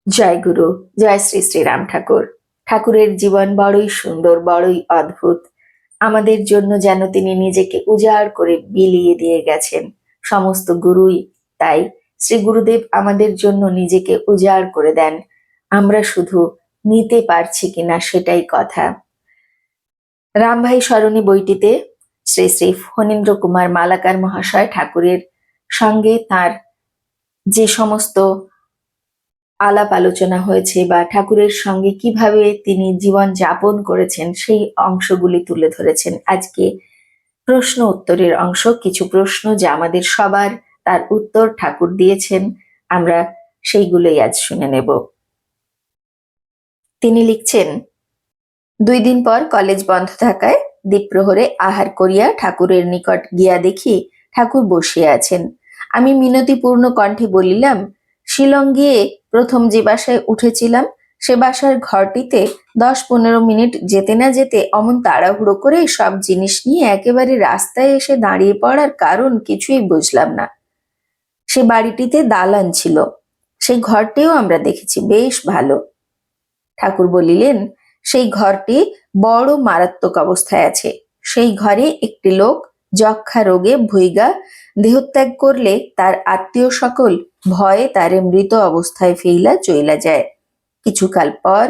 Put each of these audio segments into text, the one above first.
জয় গুরু, জয় শ্রী শ্রী রাম ঠাকুর। ঠাকুরের জীবন বড়ই সুন্দর, বড়ই অদ্ভুত। আমাদের জন্য যেন তিনি নিজেকে উজাড় করে বিলিয়ে দিয়ে গেছেন। সমস্ত গুরুই তাই। শ্রী গুরুদেব আমাদের জন্য নিজেকে উজাড় করে দেন। আমরা শুধু নিতে পারছি কিনা সেটাই কথা। রামভাই সরণী বইটিতে শ্রী শ্রী ফণীন্দ্র কুমার মালাকার মহাশয় ঠাকুরের সঙ্গে তার যে সমস্ত আলাপ আলোচনা হয়েছে বা ঠাকুরের সঙ্গে কিভাবে তিনি জীবন যাপন করেছেন সেই অংশগুলি তুলে ধরেছেন। আজকে প্রশ্ন উত্তরের অংশ, কিছু প্রশ্ন যা আমাদের সবার, তার উত্তর ঠাকুর দিয়েছেন। আমরা সেইগুলোই আজ শুনে নেব। তিনি লিখছেন, 2 দিন পর কলেজ বন্ধ থাকায় দ্বীপ্রহরে আহার করিয়া ঠাকুরের নিকট গিয়া দেখি ঠাকুর বসিয়া আছেন। আমি মিনতিপূর্ণ কণ্ঠে বলিলাম, শিলং গিয়ে প্রথম যে বাসায় উঠেছিলাম সে বাসার ঘরটিতে 10-15 মিনিট যেতে না যেতে অমন তাড়াহুড়ো করে সব জিনিস নিয়ে একেবারে রাস্তায় এসে দাঁড়িয়ে পড়ার কারণ কিছুই বুঝলাম না। সে বাড়িটিতে দালান ছিল, সেই ঘরটিও আমরা দেখেছি, বেশ ভালো। ঠাকুর বলিলেন, সেই ঘরটি বড় মারাত্মক অবস্থায় আছে। সেই ঘরে একটি লোক যক্ষা রোগে ভুইগা দেহত্যাগ করলে তার আত্মীয় সকল ভয়ে তারে মৃত অবস্থায় ফেইলা চইলা যায়। কিছুকাল পর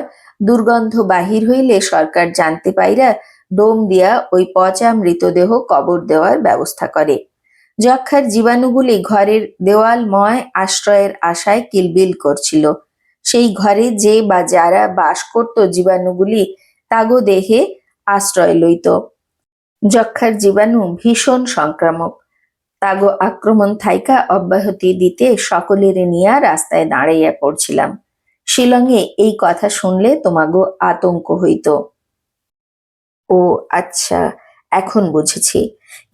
দুর্গন্ধ বাহির হইলে সরকার জানতে পাইরা ডোম দিয়া ওই পচা মৃতদেহ কবর দেওয়ার ব্যবস্থা করে। যক্ষার জীবাণুগুলি ঘরের দেওয়ালময় আশ্রয়ের আশায় কিলবিল করছিল। সেই ঘরে যে বা যারা বাস করত জীবাণুগুলি তাগো দেহে আশ্রয় লইত। যক্ষার জীবাণু ভীষণ সংক্রামক। তাগো আক্রমণ থাইকা অব্যাহতি দিতে সকলের নিয়া রাস্তায় দাঁড়াইয়া পড়ছিলাম। শিলংয়ে এই কথা শুনলে তোমাগো আতঙ্ক হইত। ও আচ্ছা, এখন বুঝেছি।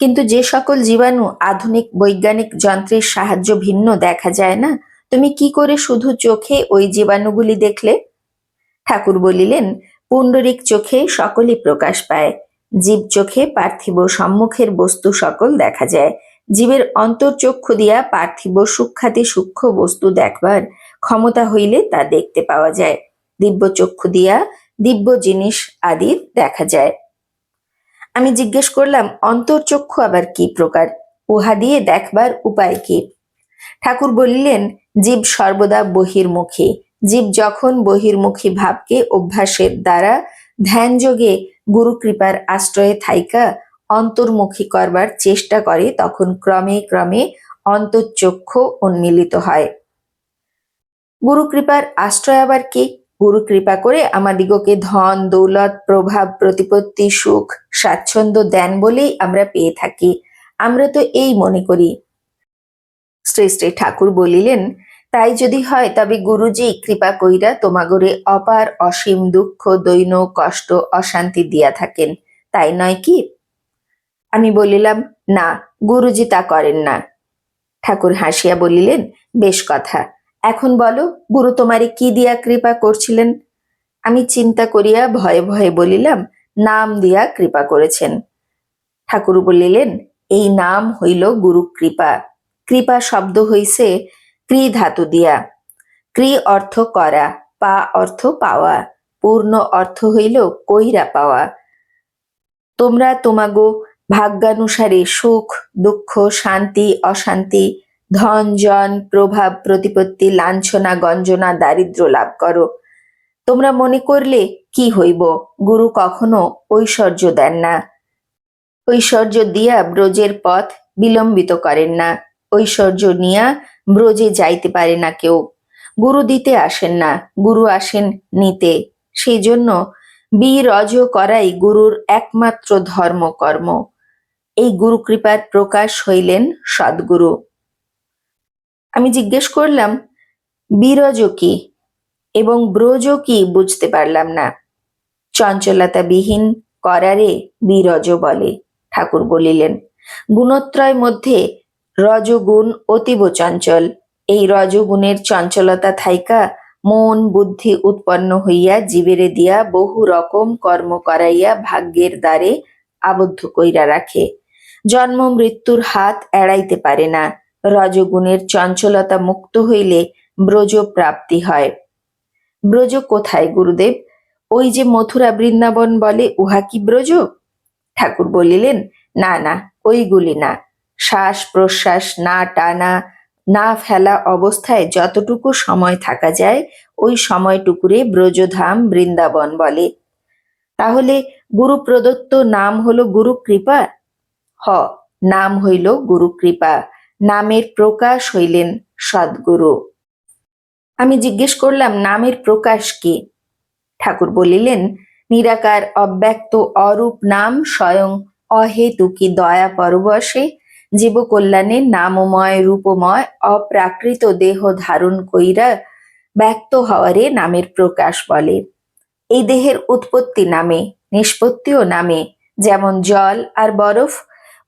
কিন্তু যে সকল জীবাণু আধুনিক বৈজ্ঞানিক যন্ত্রের সাহায্য ভিন্ন দেখা যায় না, তুমি কি করে শুধু চোখে ওই জীবাণুগুলি দেখলে? ঠাকুর বলিলেন, পুণ্ডরিক চোখে সকলই প্রকাশ পায়। জীব চোখে পার্থিব সম্মুখের বস্তু সকল দেখা যায়। জীবের অন্তর্চক্ষু দিয়া পার্থিব সূক্ষ্মাতি সূক্ষ্ম বস্তু দেখবার ক্ষমতা হইলে তা দেখতে পাওয়া যায়। দিব্য চক্ষু দিয়া দিব্য জিনিস আদি দেখা যায়। আমি জিজ্ঞেস করলাম, অন্তর্চক্ষু আবার কি প্রকার? উহা দিয়ে দেখবার উপায় কি? ঠাকুর বলিলেন, জীব সর্বদা বহির্মুখী। জীব যখন বহির্মুখী ভাবকে অভ্যাসের দ্বারা ধ্যানযোগে গুরু কৃপার আশ্রয়ে থাইকা অন্তর্মুখী করবার চেষ্টা করে, তখন ক্রমে ক্রমে অন্তর্চক্ষু উন্মিলিত হয়। গুরু কৃপার আশ্রয় আবার কি? গুরু কৃপা করে আমাদিগকে ধন দৌলত প্রভাব প্রতিপত্তি সুখ স্বাচ্ছন্দ্য দেন বলেই আমরা পেয়ে থাকি। আমরা তো এই মনে করি। শ্রী শ্রী ঠাকুর বলিলেন, তাই যদি হয় তবে গুরুজি কৃপা কইরা তোমাগরে অপার অসীম দুঃখ দৈন কষ্ট অশান্তি দিয়া থাকেন, তাই নয় কি? আমি বলিলাম, না, গুরুজি তা করেন না। ঠাকুর হাসিয়া বলিলেন, বেশ কথা, এখন বলো গুরু তোমারে কি দিয়া কৃপা করছিলেন? আমি চিন্তা করিয়া ভয়ে ভয়ে বলিলাম, নাম দিয়া কৃপা করেছেন। ঠাকুর বলিলেন, এই নাম হইল গুরু কৃপা। কৃপা শব্দ হইছে ক্রি ধাতু দিয়া। ক্রি অর্থ করা, পা অর্থ পাওয়া, পূর্ণ অর্থ হইল কইরা পাওয়া। তোমরা তোমাগো ভাগ্যানুসারে সুখ দুঃখ শান্তি অশান্তি ধন জন প্রভাব প্রতিপত্তি লাঞ্ছনা গঞ্জনা দারিদ্র লাভ করো। তোমরা মনে করলে কি হইব? গুরু কখনো ঐশ্বর্য দেন না। ঐশ্বর্য দিয়া ব্রজের পথ বিলম্বিত করেন না। ঐশ্বর্য নিয়া ব্রজে যাইতে পারে না কেউ। গুরু দিতে আসেন না, গুরু আসেন নিতে। সেই জন্য বিরজ করাই গুরুর একমাত্র ধর্ম কর্ম। এই গুরু কৃপার প্রকাশ হইলেন সদ্গুরু। আমি জিজ্ঞেস করলাম, বিরজ কি এবং ব্রজ কি বুঝতে পারলাম না। চঞ্চলতা বিহীন করারে বিরজ বলে। ঠাকুর বলিলেন, গুণত্রয় মধ্যে রজগুণ অতীব চঞ্চল। এই রজগুণের চঞ্চলতা থাইকা মন বুদ্ধি উৎপন্ন হইয়া জীবেরে দিয়া বহু রকম কর্ম করাইয়া ভাগ্যের দ্বারে আবদ্ধ কইরা রাখে। জন্ম মৃত্যুর হাত এড়াইতে পারে না। রজগুণের চঞ্চলতা মুক্ত হইলে ব্রজ প্রাপ্তি হয়। ব্রজ কোথায় গুরুদেব? ওই যে মথুরা বৃন্দাবন বলে, উহা কি ব্রজ? ঠাকুর বলিলেন, না না, ওইগুলি না। শ্বাস প্রশ্বাস না টানা না ফেলা অবস্থায় যতটুকু সময় থাকা যায়, ওই সময়টুকুরে ব্রজধাম বৃন্দাবন বলে। তাহলে গুরু প্রদত্ত নাম হলো গুরু কৃপা? হ, নাম হইল গুরু কৃপা, নামের প্রকাশ হইলেন সদ্গুরু। আমি জিজ্ঞেস করলাম, নামের প্রকাশ কি? ঠাকুর বলিলেন, নিরাকার অব্যক্ত অরূপ নাম স্বয়ং অহেতুকী দয়া পরবশে জীব কল্যাণে নামময় রূপময় অপ্রাকৃত দেহ ধারণ কইরা ব্যক্ত হওয়ারে নামের প্রকাশ বলে। এই দেহের উৎপত্তি নামে, নিষ্পত্তিও নামে। যেমন জল আর বরফ,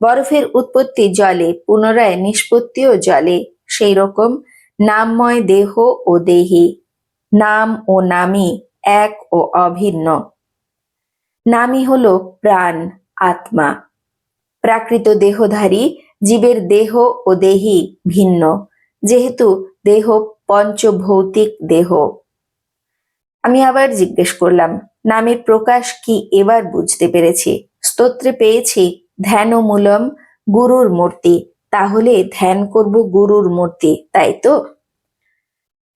বরফের উৎপত্তি জলে, পুনরায় নিষ্পত্তিও জলে, সেই রকম নামময় দেহ ও দেহি, নাম ও নামী এক ও অভিন্ন। নামই হল প্রাণ, আত্মা। প্রাকৃত দেহধারী জীবের দেহ ও দেহি ভিন্ন, যেহেতু দেহ পঞ্চভৌতিক দেহ। আমি আবার জিজ্ঞেস করলাম, নামের প্রকাশ কি? এবার বুঝতে পেরেছি। স্তোত্রে পেয়েছি ধ্যানমূলম গুরুর মূর্তি, তাহলে ধ্যান করব গুরুর মূর্তি, তাই তো?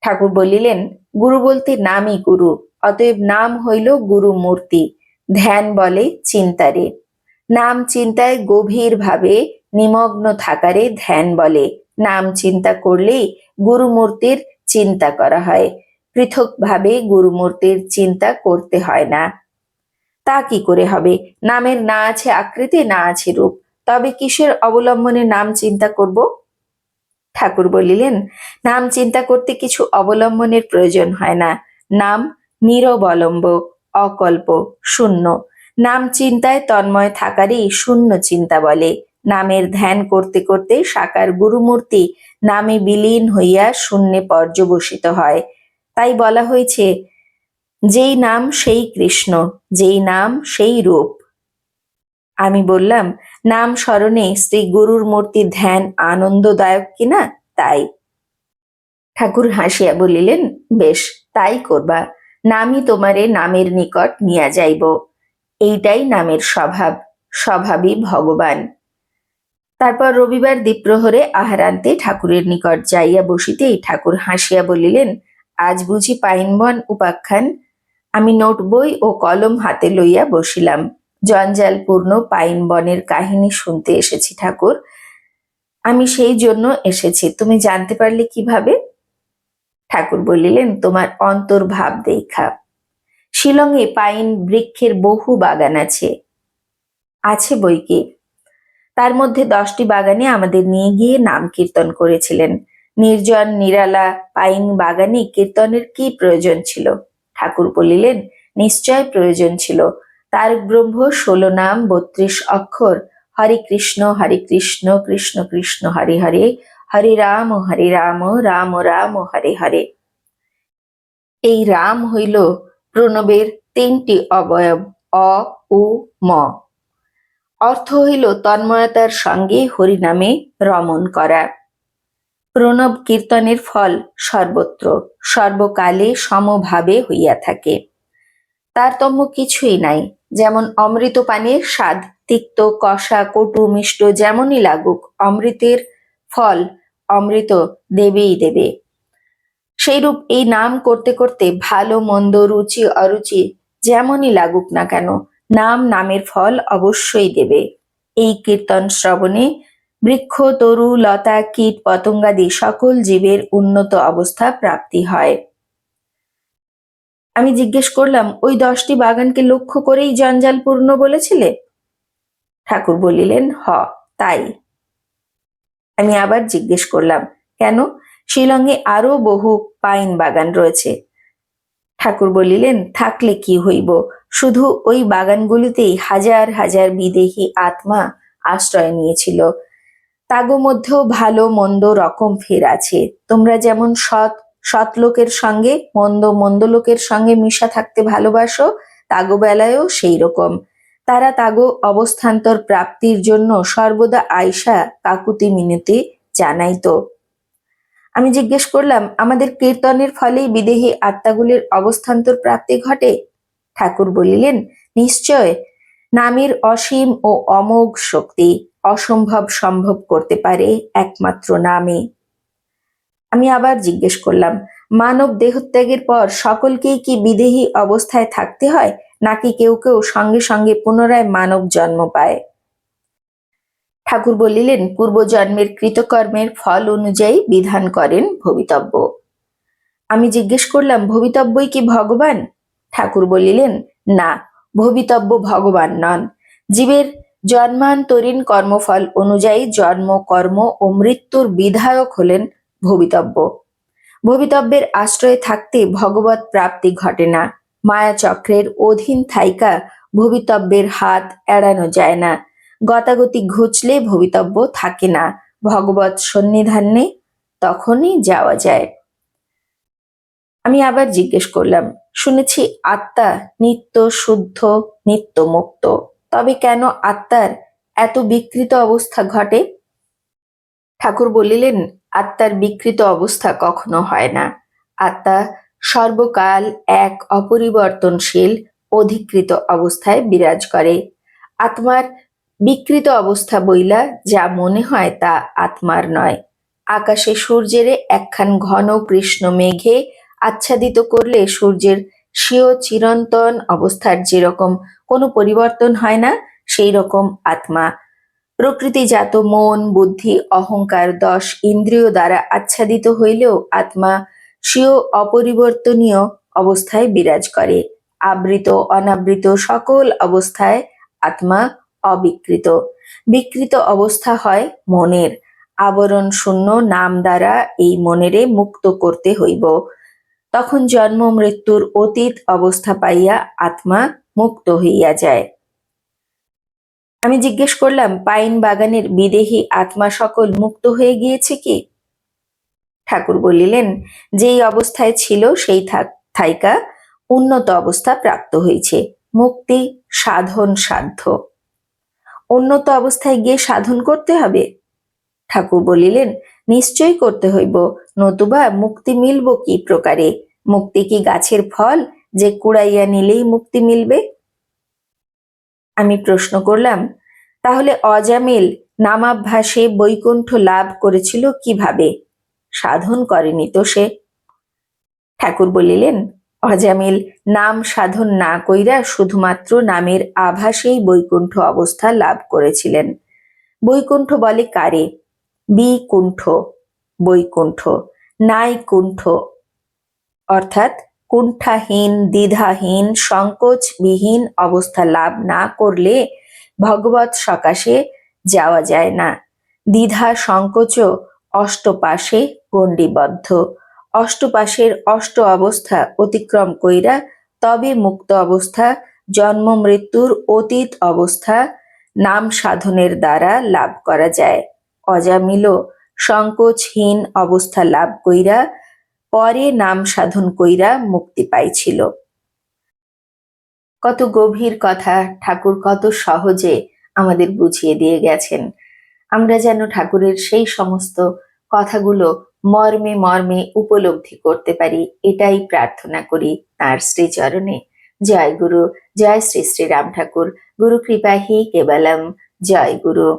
ঠাকুর বলিলেন, গুরু বলতে নামই গুরু, অতএব নাম হইল গুরু মূর্তি। ধ্যান বলে চিন্তারে। নাম চিন্তায় গভীর ভাবে নিমগ্ন থাকারে ধ্যান বলে। নাম চিন্তা করলেই গুরু মূর্তির চিন্তা করা হয়, পৃথকভাবে গুরু মূর্তির চিন্তা করতে হয় না। তা কি করে হবে? নামের না আছে আকৃতি, না আছে রূপ, তবে কিসের অবলম্বনে নাম চিন্তা করব? ঠাকুর বলিলেন, নাম চিন্তা করতে কিছু অবলম্বনের প্রয়োজন হয় না। নাম নিরবলম্ব, অকল্প, শূন্য। নাম চিন্তায় তন্ময় থাকারই শূন্য চিন্তা বলে। নামের ধ্যান করতে করতে সাকার গুরুমূর্তি নামে বিলীন হইয়া শূন্যে পর্যবসিত হয়। তাই বলা হয়েছে, যেই নাম সেই কৃষ্ণ, যেই নাম সেই রূপ। আমি বললাম, নাম স্মরণে শ্রী গুরুর মূর্তি ধ্যান আনন্দদায়ক কিনা? তাই। ঠাকুর হাসিয়া বলিলেন, বেশ, তাই করবা। নামই তোমারে নামের নিকট নিয়া যাইব। এইটাই নামের স্বভাব, স্বভাবই ভগবান। তারপর রবিবার দ্বীপ্রহরে আহারান্তে ঠাকুরের নিকট যাইয়া বসিতেই ঠাকুর হাসিয়া বলিলেন, আজ বুঝি পাইনবন উপাখ্যান? আমি নোট বই ও কলম হাতে লইয়া বসিলাম। জঞ্জালপূর্ণ পাইন বনের কাহিনী শুনতে এসেছি ঠাকুর। আমি সেই জন্য এসেছি, তুমি জানতে পারলে কিভাবে? ঠাকুর বলিলেন, তোমার অন্তর্ভাব দেখা। শিলংয়ে পাইন বৃক্ষের বহু বাগান আছে। আছে বই কি। তার মধ্যে 10টি বাগানে আমাদের নিয়ে গিয়ে নাম কীর্তন করেছিলেন। নির্জন নিরালা পাইন বাগানে কীর্তনের কি প্রয়োজন ছিল? ঠাকুর বলিলেন, নিশ্চয় প্রয়োজন ছিল। তার ব্রহ্ম 16 নাম 32 অক্ষর। হরে কৃষ্ণ কৃষ্ণ কৃষ্ণ হরে হরে, হরে রাম রাম রাম হরে হরে। এই রাম হইল প্রণবের 3টি অবয়ব, অ, উ, ম। অর্থ হইল তন্ময়তার সঙ্গে হরিনামে রমণ করা। প্রণব কীর্তনের ফল সর্বত্র সর্বকালে সমভাবে হইয়া থাকে, তারতম্য কিছুই নাই। যেমন অমৃত পানের স্বাদ তিক্ত, কষা, কটু, মিষ্ট যেমনই লাগুক, অমৃতের ফল অমৃত দেবেই দেবে। সেইরূপ এই নাম করতে করতে ভালো মন্দ রুচি অরুচি যেমনই লাগুক না কেন, নাম নামের ফল অবশ্যই দেবে। এই কীর্তন শ্রবণে বৃক্ষ, তরু, লতা, কীট পতঙ্গাদি সকল জীবের উন্নত অবস্থা প্রাপ্তি হয়। আমি জিজ্ঞেস করলাম, ওই 10টি বাগানকে লক্ষ্য করেই জঞ্জালপূর্ণ বলেছিলে? ঠাকুর বলিলেন, হ, তাই। আমি আবার জিজ্ঞেস করলাম, কেন? শিলংয়ে আরো বহু পাইন বাগান রয়েছে। ঠাকুর বলিলেন, থাকলে কি হইব, শুধু ওই বাগানগুলিতেই হাজার হাজার বিদেহী আত্মা আশ্রয় নিয়েছিল। তাগো মধ্যেও ভালো মন্দ রকম ফের আছে। তোমরা যেমন সৎ লোকের সঙ্গে মন্দ লোকের সঙ্গে মিশা থাকতে ভালোবাসো, তাগো বেলায়ও সেই রকম। তারা তাগো অবস্থান্তর প্রাপ্তির জন্য সর্বদা আয়সা কাকুতি মিনতি জানাইতো। আমি জিজ্ঞেস করলাম, আমাদের কীর্তনের ফলেই বিদেহী আত্মাগুলির অবস্থান্তর প্রাপ্তি ঘটে? ঠাকুর বলিলেন, নিশ্চয়। নামের অসীম ও অমোঘ শক্তি অসম্ভব সম্ভব করতে পারে একমাত্র নামে। আমি আবার জিজ্ঞেস করলাম, মানব দেহত্যাগের পর সকলকেই কি বিদেহী অবস্থায় থাকতে হয়, নাকি কেউ কেউ সঙ্গে সঙ্গে পুনরায় মানব জন্ম পায়? ঠাকুর বলিলেন, পূর্বজন্মের কৃতকর্মের ফল অনুযায়ী বিধান করেন ভবিতব্য। আমি জিজ্ঞেস করলাম, ভবিতব্যই কি ভগবান? ঠাকুর বলিলেন, না, ভবিতব্য ভগবান নন। জীবের জন্মান্তরীণ কর্মফল অনুযায়ী জন্ম, কর্ম ও মৃত্যুর বিধায়ক হলেন ভবিতব্য। ভবিতব্যের আশ্রয়ে থাকতে ভগবত প্রাপ্তি ঘটে না। মায়াচক্রের অধীন থাইকা ভবিতব্যের হাত এড়ানো যায় না। গতাগতি ঘুচলে ভবিতব্য থাকে না। ভগবত সন্নিধানে তখনই যাওয়া যায়। আমি আবার জিজ্ঞেস করলাম, শুনেছি আত্মা নিত্য শুদ্ধ, নিত্য মুক্ত, তবে কেন আত্মার এত বিকৃত অবস্থা ঘটে? ঠাকুর বলিলেন, আত্মার বিকৃত অবস্থা কখনো হয় না। আত্মা সর্বকাল এক অপরিবর্তনশীল অধিকৃত অবস্থায় বিরাজ করে। আত্মার বিকৃত অবস্থা বইলা যা মনে হয় তা আত্মার নয়। আকাশে সূর্যের একখান ঘন কৃষ্ণ মেঘে আচ্ছাদিত করলে সূর্যের স্বীয় চিরন্তন অবস্থার যেরকম কোনো পরিবর্তন হয় না, সেই রকম আত্মা প্রকৃতিজাত মন, বুদ্ধি, অহংকার 10 ইন্দ্রিয় দ্বারা আচ্ছাদিত হইলেও আত্মা স্বীয় অপরিবর্তনীয় অবস্থায় বিরাজ করে। আবৃত অনাবৃত সকল অবস্থায় আত্মা অবিকৃত। বিকৃত অবস্থা হয় মনের। আবরণ শূন্য নাম দ্বারা এই মনেরে মুক্ত করতে হইব। তখন জন্ম মৃত্যুর অতীত অবস্থা পাইয়া আত্মা মুক্ত হইয়া যায়। আমি জিজ্ঞেস করলাম, পাইন বাগানের বিদেহী আত্মা সকল মুক্ত হয়ে গিয়েছে কি? ঠাকুর বলিলেন, যেই অবস্থায় ছিল সেই থাইকা উন্নত অবস্থা প্রাপ্ত হয়েছে। মুক্তি সাধন সাধ্য। উন্নত অবস্থায় গিয়ে সাধন করতে হবে? ঠাকুর বলিলেন, নিশ্চয়ই করতে হইব, নতুবা মুক্তি মিলব কি প্রকারে? মুক্তি কি গাছের ফল যে কুড়াইয়া নিলেই মুক্তি মিলবে? আমি প্রশ্ন করলাম, তাহলে অজামিল নামাভ্যাসে বৈকুণ্ঠ লাভ করেছিল কিভাবে? সাধন করেনি তো সে। ঠাকুর বলিলেন, অজামিল নাম সাধন না কইরা শুধুমাত্র নামের আভাসেই বৈকুণ্ঠ অবস্থা লাভ করেছিলেন। বৈকুণ্ঠ বলে কারে? বিকুণ্ঠ, বৈকুণ্ঠ, নাই কুণ্ঠ, অর্থাৎ কুণ্ঠাহীন, দ্বিধাহীন, সংকোচবিহীন অবস্থা লাভ না করলে ভগবত সকাশে যাওয়া যায় না। দ্বিধা সংকোচ অষ্টপাশে গণ্ডিবদ্ধ। অষ্টপাশের অষ্ট অবস্থা অতিক্রম কইরা তবে মুক্ত অবস্থা, জন্ম মৃত্যুর অতীত অবস্থা নাম সাধনের দ্বারা লাভ করা যায়। অজামিল সংকোচহীন অবস্থা লাভ কইরা পরে নাম সাধন কইরা মুক্তি পাইছিল। কত গভীর কথা ঠাকুর কত সহজে আমাদের বুঝিয়ে দিয়ে গেছেন। আমরা যেন ঠাকুরের সেই সমস্ত কথাগুলো মর্মে মর্মে উপলব্ধি করতে পারি, এটাই প্রার্থনা করি তার শ্রীচরণে। জয় গুরু, জয় শ্রী শ্রী রাম ঠাকুর। গুরু কৃপা হি কেবলম। জয় গুরু।